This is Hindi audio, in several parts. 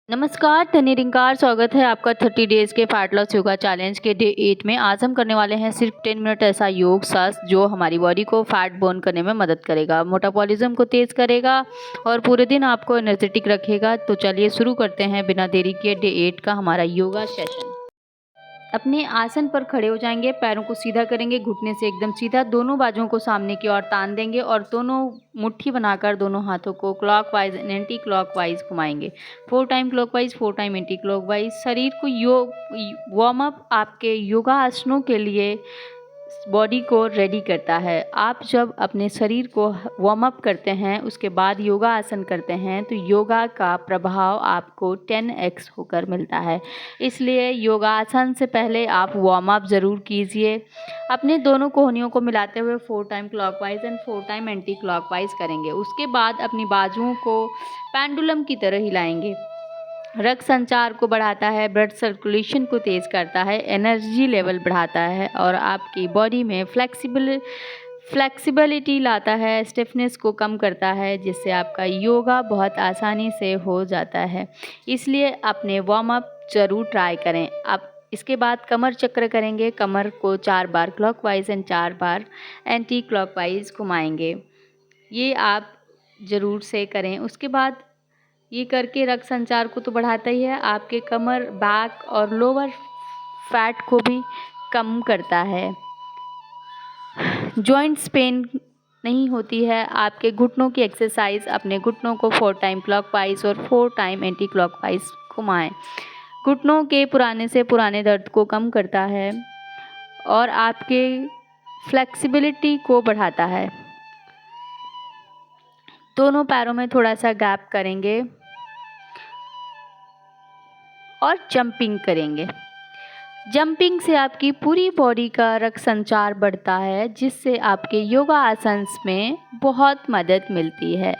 नमस्कार, धनी रिंकार स्वागत है आपका 30 डेज़ के फैट लॉस योगा चैलेंज के डे 8 में। आज हम करने वाले हैं सिर्फ 10 मिनट ऐसा योग शास्त्र जो हमारी बॉडी को फैट बर्न करने में मदद करेगा, मेटाबॉलिज्म को तेज़ करेगा और पूरे दिन आपको एनर्जेटिक रखेगा। तो चलिए शुरू करते हैं बिना देरी किए डे 8 का हमारा योगा सेशन। अपने आसन पर खड़े हो जाएंगे, पैरों को सीधा करेंगे, घुटने से एकदम सीधा, दोनों बाजुओं को सामने की ओर तान देंगे और दोनों मुट्ठी बनाकर दोनों हाथों को क्लॉकवाइज एंड एंटी क्लॉकवाइज घुमाएंगे। 4 time clockwise, 4 time anti clockwise. शरीर को वार्म अप आपके योगा आसनों के लिए बॉडी को रेडी करता है। आप जब अपने शरीर को वार्म अप करते हैं उसके बाद योगा आसन करते हैं तो योगा का प्रभाव आपको 10x होकर मिलता है। इसलिए योगासन से पहले आप वार्म अप ज़रूर कीजिए। अपने दोनों कोहनियों को मिलाते हुए 4 time clockwise and 4 time anti clockwise करेंगे। उसके बाद अपनी बाजुओं को पेंडुलम की तरह हिलाएंगे। रक्त संचार को बढ़ाता है, ब्लड सर्कुलेशन को तेज़ करता है, एनर्जी लेवल बढ़ाता है और आपकी बॉडी में फ्लेक्सिबिलिटी लाता है, स्टिफनेस को कम करता है, जिससे आपका योगा बहुत आसानी से हो जाता है। इसलिए अपने वार्म अप ज़रूर ट्राई करें। आप इसके बाद कमर चक्र करेंगे। कमर को 4 बार क्लॉकवाइज एंड 4 बार एंटी क्लॉकवाइज घुमाएंगे। ये आप ज़रूर से करें। उसके बाद ये करके रक्त संचार को तो बढ़ाता ही है, आपके कमर, बैक और लोअर फैट को भी कम करता है। जॉइंट्स पेन नहीं होती है। आपके घुटनों की एक्सरसाइज, अपने घुटनों को 4 टाइम क्लॉकवाइज और 4 टाइम एंटी क्लॉकवाइज घुमाएं। घुटनों के पुराने से पुराने दर्द को कम करता है और आपके फ्लेक्सिबिलिटी को बढ़ाता है। दोनों पैरों में थोड़ा सा गैप करेंगे और जंपिंग करेंगे। जंपिंग से आपकी पूरी बॉडी का रक्त संचार बढ़ता है, जिससे आपके योगा आसन्स में बहुत मदद मिलती है।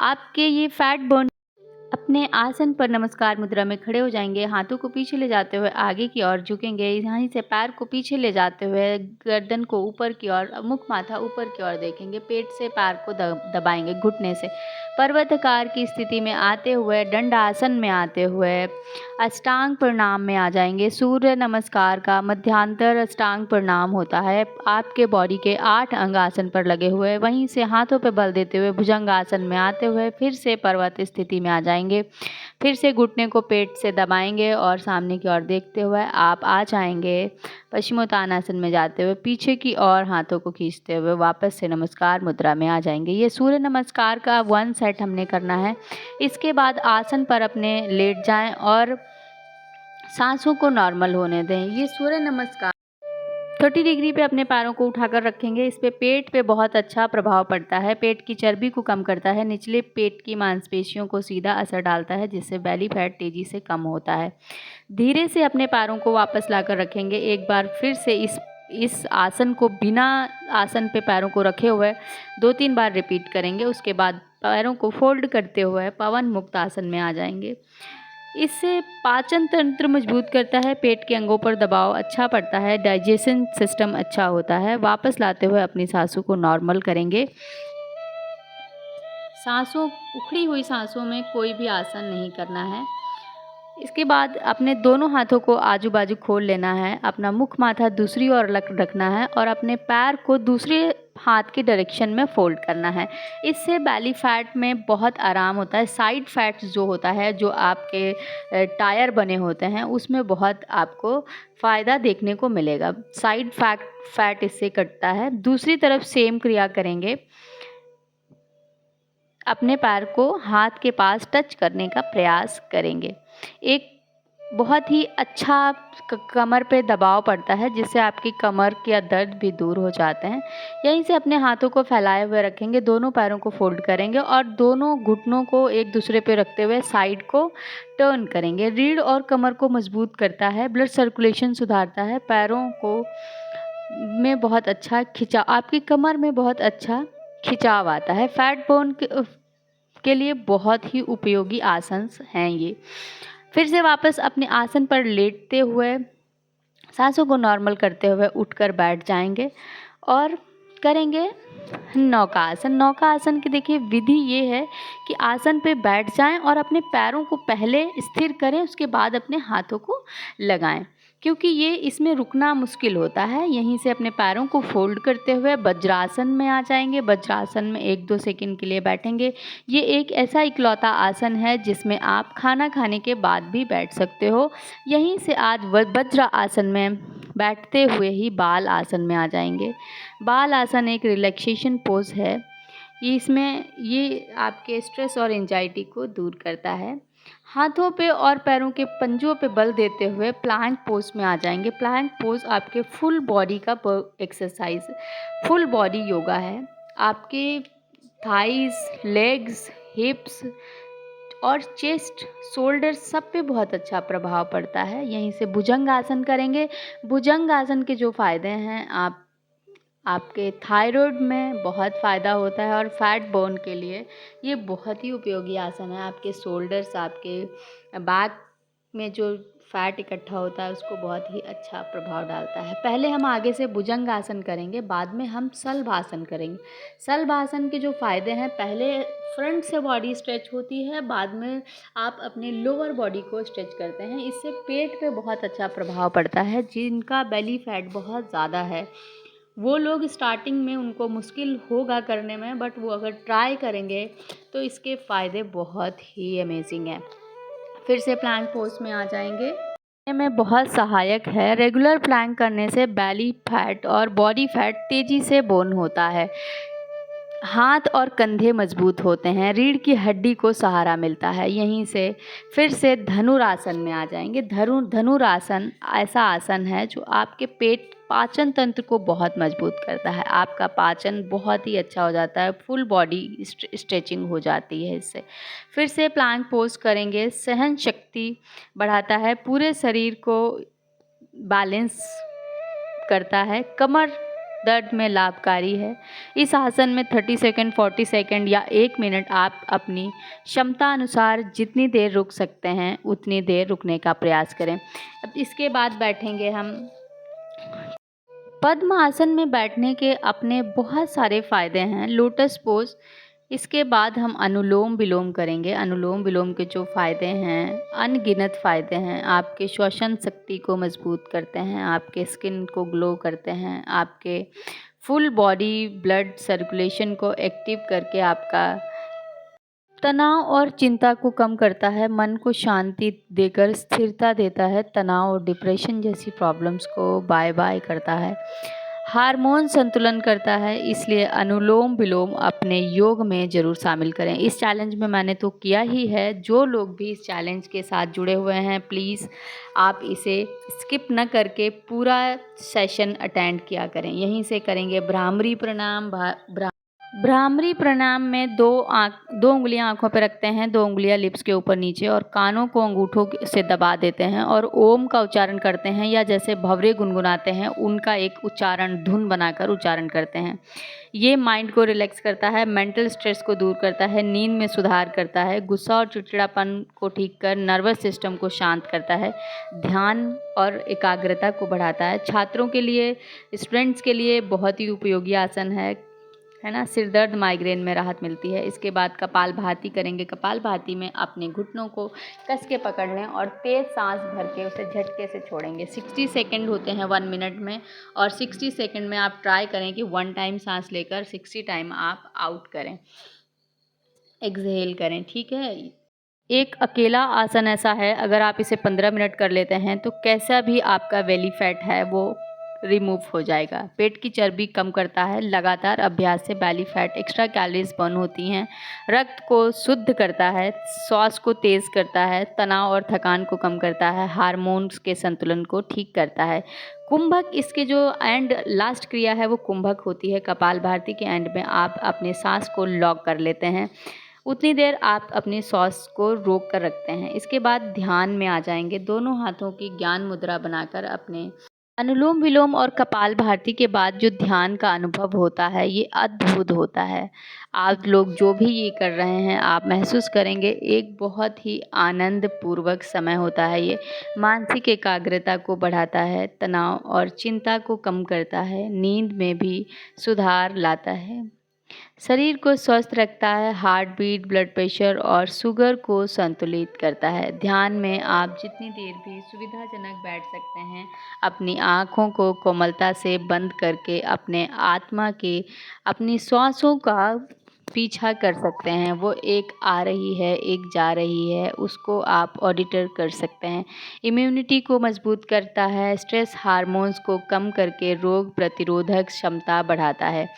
आपके ये फैट बर्न अपने आसन पर नमस्कार मुद्रा में खड़े हो जाएंगे। हाथों को पीछे ले जाते हुए आगे की ओर झुकेंगे। यहीं से पैर को पीछे ले जाते हुए गर्दन को ऊपर की ओर, मुख माथा ऊपर की ओर देखेंगे। पेट से पैर को दबाएंगे घुटने से। पर्वताकार की स्थिति में आते हुए दंड आसन में आते हुए अष्टांग प्रणाम में आ जाएंगे। सूर्य नमस्कार का मध्यांतर अष्टांग प्रणाम होता है। आपके बॉडी के 8 अंग आसन पर लगे हुए, वहीं से हाथों पर बल देते हुए भुजंग आसन में आते हुए फिर से पर्वत स्थिति में आ जाएंगे। फिर से घुटने को पेट से दबाएंगे और सामने की ओर देखते हुए आप आ जाएंगे पश्चिमोत्तानासन में जाते हुए पीछे की ओर हाथों को खींचते हुए वापस से नमस्कार मुद्रा में आ जाएंगे। ये सूर्य नमस्कार का 1 सेट हमने करना है। इसके बाद आसन पर अपने लेट जाएं और सांसों को नॉर्मल होने दें। ये सूर्य नमस्कार 30 डिग्री पे अपने पैरों को उठाकर रखेंगे। इस पे पेट पे बहुत अच्छा प्रभाव पड़ता है। पेट की चर्बी को कम करता है, निचले पेट की मांसपेशियों को सीधा असर डालता है, जिससे बेली फैट तेज़ी से कम होता है। धीरे से अपने पैरों को वापस लाकर रखेंगे। एक बार फिर से इस आसन को बिना आसन पे पैरों को रखे हुए 2-3 बार रिपीट करेंगे। उसके बाद पैरों को फोल्ड करते हुए पवन मुक्त आसन में आ जाएंगे। इससे पाचन तंत्र मजबूत करता है, पेट के अंगों पर दबाव अच्छा पड़ता है, डाइजेशन सिस्टम अच्छा होता है। वापस लाते हुए अपनी सांसों को नॉर्मल करेंगे। उखड़ी हुई सांसों में कोई भी आसन नहीं करना है। इसके बाद अपने दोनों हाथों को आजू बाजू खोल लेना है। अपना मुख माथा दूसरी ओर रखना है और अपने पैर को दूसरे हाथ के डायरेक्शन में फोल्ड करना है। इससे बेली फैट में बहुत आराम होता है। साइड फैट्स जो होता है, जो आपके टायर बने होते हैं, उसमें बहुत आपको फ़ायदा देखने को मिलेगा। साइड फैट इससे कटता है। दूसरी तरफ सेम क्रिया करेंगे। अपने पैर को हाथ के पास टच करने का प्रयास करेंगे। एक बहुत ही अच्छा कमर पे दबाव पड़ता है, जिससे आपकी कमर के दर्द भी दूर हो जाते हैं। यहीं से अपने हाथों को फैलाए हुए रखेंगे। दोनों पैरों को फोल्ड करेंगे और दोनों घुटनों को एक दूसरे पे रखते हुए साइड को टर्न करेंगे। रीढ़ और कमर को मजबूत करता है, ब्लड सर्कुलेशन सुधारता है, पैरों को में बहुत अच्छा खिंचाव, आपकी कमर में बहुत अच्छा खिंचाव आता है। फैट बर्न के लिए बहुत ही उपयोगी आसन हैं ये। फिर से वापस अपने आसन पर लेटते हुए सांसों को नॉर्मल करते हुए उठकर बैठ जाएंगे और करेंगे नौकासन। नौकासन की देखिए विधि ये है कि आसन पे बैठ जाएं और अपने पैरों को पहले स्थिर करें, उसके बाद अपने हाथों को लगाएं, क्योंकि ये इसमें रुकना मुश्किल होता है। यहीं से अपने पैरों को फोल्ड करते हुए वज्रासन में आ जाएंगे। वज्रासन में 1-2 सेकंड के लिए बैठेंगे। ये एक ऐसा इकलौता आसन है जिसमें आप खाना खाने के बाद भी बैठ सकते हो। यहीं से आज वज्र आसन में बैठते हुए ही बाल आसन में आ जाएंगे। बाल आसन एक रिलैक्सेशन पोज है। इसमें ये आपके स्ट्रेस और एंजाइटी को दूर करता है। हाथों पे और पैरों के पंजों पे बल देते हुए प्लैंक पोज में आ जाएंगे। प्लैंक पोज आपके फुल बॉडी का एक्सरसाइज, फुल बॉडी योगा है। आपके थाइज, लेग्स, हिप्स और चेस्ट, शोल्डर सब पे बहुत अच्छा प्रभाव पड़ता है। यहीं से भुजंग आसन करेंगे। भुजंग आसन के जो फ़ायदे हैं, आपके थायराइड में बहुत फ़ायदा होता है और फैट बर्न के लिए ये बहुत ही उपयोगी आसन है। आपके शोल्डर्स, आपके बैक में जो फैट इकट्ठा होता है उसको बहुत ही अच्छा प्रभाव डालता है। पहले हम आगे से भुजंग आसन करेंगे, बाद में हम शलभासन करेंगे। शलभासन के जो फ़ायदे हैं, पहले फ्रंट से बॉडी स्ट्रेच होती है, बाद में आप अपने लोअर बॉडी को स्ट्रेच करते हैं। इससे पेट पे बहुत अच्छा प्रभाव पड़ता है। जिनका बेली फैट बहुत ज़्यादा है वो लोग स्टार्टिंग में उनको मुश्किल होगा करने में, बट वो अगर ट्राई करेंगे तो इसके फ़ायदे बहुत ही अमेजिंग हैं। फिर से प्लैंक पोज में आ जाएंगे। में बहुत सहायक है। रेगुलर प्लैंक करने से बेली फैट और बॉडी फैट तेज़ी से बर्न होता है। हाथ और कंधे मजबूत होते हैं। रीढ़ की हड्डी को सहारा मिलता है। यहीं से फिर से धनुरासन में आ जाएंगे। धनुरासन ऐसा आसन है जो आपके पेट पाचन तंत्र को बहुत मजबूत करता है। आपका पाचन बहुत ही अच्छा हो जाता है। फुल बॉडी स्ट्रेचिंग हो जाती है इससे। फिर से प्लैंक पोज करेंगे। सहन शक्ति बढ़ाता है, पूरे शरीर को बैलेंस करता है, कमर दर्द में लाभकारी है। इस आसन में 30 सेकंड, 40 सेकंड या 1 मिनट आप अपनी क्षमता अनुसार जितनी देर रुक सकते हैं उतनी देर रुकने का प्रयास करें। अब इसके बाद बैठेंगे हम। पद्म आसन में बैठने के अपने बहुत सारे फ़ायदे हैं। लोटस पोज, इसके बाद हम अनुलोम विलोम करेंगे। अनुलोम विलोम के जो फ़ायदे हैं, अनगिनत फ़ायदे हैं। आपके श्वसन शक्ति को मजबूत करते हैं, आपके स्किन को ग्लो करते हैं, आपके फुल बॉडी ब्लड सर्कुलेशन को एक्टिव करके आपका तनाव और चिंता को कम करता है, मन को शांति देकर स्थिरता देता है, तनाव और डिप्रेशन जैसी प्रॉब्लम्स को बाय बाय करता है, हार्मोन संतुलन करता है। इसलिए अनुलोम विलोम अपने योग में ज़रूर शामिल करें। इस चैलेंज में मैंने तो किया ही है। जो लोग भी इस चैलेंज के साथ जुड़े हुए हैं, प्लीज़ आप इसे स्किप न करके पूरा सेशन अटेंड किया करें। यहीं से करेंगे भ्रामरी प्रणाम। भ्रामरी प्रणाम में 2 उंगलियां आंखों पर रखते हैं, 2 उंगलियां लिप्स के ऊपर नीचे और कानों को अंगूठों से दबा देते हैं और ओम का उच्चारण करते हैं, या जैसे भंवरे गुनगुनाते हैं उनका एक उच्चारण धुन बनाकर उच्चारण करते हैं। ये माइंड को रिलैक्स करता है, मेंटल स्ट्रेस को दूर करता है, नींद में सुधार करता है, गुस्सा और चिड़चिड़ापन को ठीक कर नर्वस सिस्टम को शांत करता है, ध्यान और एकाग्रता को बढ़ाता है। छात्रों के लिए, स्टूडेंट्स के लिए बहुत ही उपयोगी आसन है ना। सिर दर्द, माइग्रेन में राहत मिलती है। इसके बाद कपालभाति करेंगे। कपालभाति में अपने घुटनों को कस के पकड़ लें और तेज़ सांस भर के उसे झटके से छोड़ेंगे। 60 सेकंड होते हैं 1 मिनट में, और 60 सेकंड में आप ट्राई करें कि 1 टाइम सांस लेकर 60 टाइम आप आउट करें, एक्सहेल करें, ठीक है। एक अकेला आसन ऐसा है, अगर आप इसे 15 मिनट कर लेते हैं तो कैसा भी आपका बेली फैट है वो रिमूव हो जाएगा। पेट की चर्बी कम करता है। लगातार अभ्यास से belly fat, extra calories burn होती हैं। रक्त को शुद्ध करता है, श्वास को तेज़ करता है, तनाव और थकान को कम करता है, हार्मोन्स के संतुलन को ठीक करता है। कुंभक, इसके जो एंड लास्ट क्रिया है वो कुंभक होती है। कपालभाति के एंड में आप अपने सांस को लॉक कर लेते हैं, उतनी देर आप अपने सांस को रोक कर रखते हैं। इसके बाद ध्यान में आ जाएंगे। दोनों हाथों की ज्ञान मुद्रा बनाकर अपने अनुलोम विलोम और कपालभाति के बाद जो ध्यान का अनुभव होता है ये अद्भुत होता है। आप लोग जो भी ये कर रहे हैं आप महसूस करेंगे एक बहुत ही आनंद पूर्वक समय होता है। ये मानसिक एकाग्रता को बढ़ाता है, तनाव और चिंता को कम करता है, नींद में भी सुधार लाता है, शरीर को स्वस्थ रखता है, हार्ट बीट, ब्लड प्रेशर और शुगर को संतुलित करता है। ध्यान में आप जितनी देर भी सुविधाजनक बैठ सकते हैं, अपनी आँखों को कोमलता से बंद करके अपने आत्मा के अपनी श्वासों का पीछा कर सकते हैं। वो एक आ रही है, एक जा रही है, उसको आप ऑडिटर कर सकते हैं। इम्यूनिटी को मजबूत करता है, स्ट्रेस हार्मोन्स को कम करके रोग प्रतिरोधक क्षमता बढ़ाता है।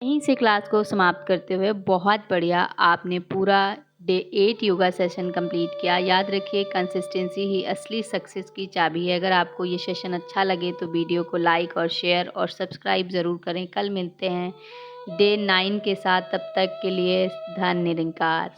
यहीं से क्लास को समाप्त करते हुए बहुत बढ़िया, आपने पूरा डे 8 योगा सेशन कंप्लीट किया। याद रखिए कंसिस्टेंसी ही असली सक्सेस की चाबी है। अगर आपको ये सेशन अच्छा लगे तो वीडियो को लाइक और शेयर और सब्सक्राइब ज़रूर करें। कल मिलते हैं डे 9 के साथ, तब तक के लिए धन्य निरंकार।